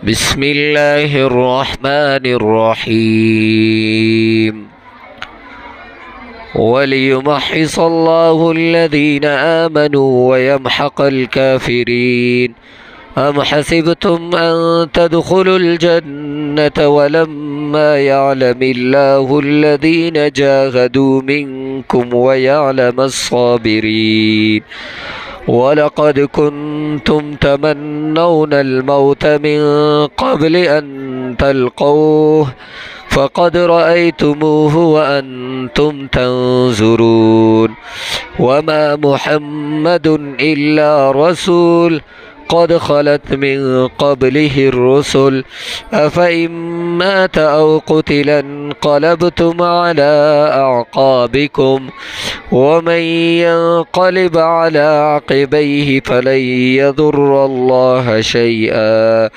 بسم الله الرحمن الرحيم وليمحص الله الذين آمنوا ويمحق الكافرين أم حسبتم أن تدخلوا الجنة ولما يعلم الله الذين جاهدوا منكم ويعلم الصابرين ولقد كنتم تمنون الموت من قبل أن تلقوه فقد رأيتموه وأنتم تنظرون وما محمد إلا رسول قد خلت من قبله الرسل أفإن مات أو قتل انقلبتم على أعقابكم ومن ينقلب على عقبيه فلن يضر الله شيئا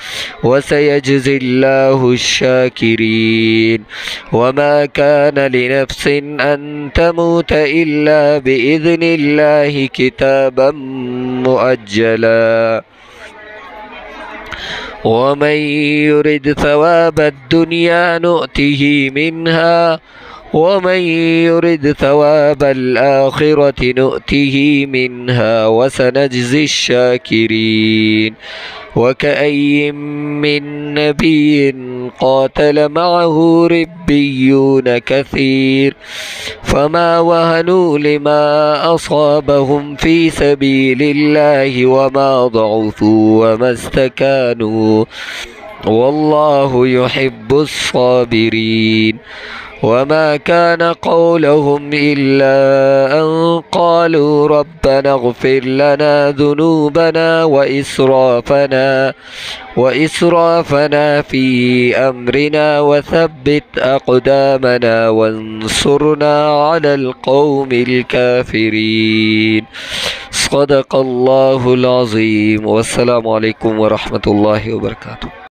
وسيجزي الله الشاكرين وما كان لنفس أن تموت إلا بإذن الله كتابا مؤجلا ومن يرد ثواب الدنيا نؤته منها ومن يرد ثواب الآخرة نؤته منها وسنجزي الشاكرين وكأي من نبي قاتل معه ربيون كثير فما وهنوا لما أصابهم في سبيل الله وما ضعفوا وما استكانوا والله يحب الصابرين وما كان قولهم إلا أن قالوا ربنا اغفر لنا ذنوبنا وإسرافنا في أمرنا وثبت أقدامنا وانصرنا على القوم الكافرين. صدق الله العظيم والسلام عليكم ورحمة الله وبركاته.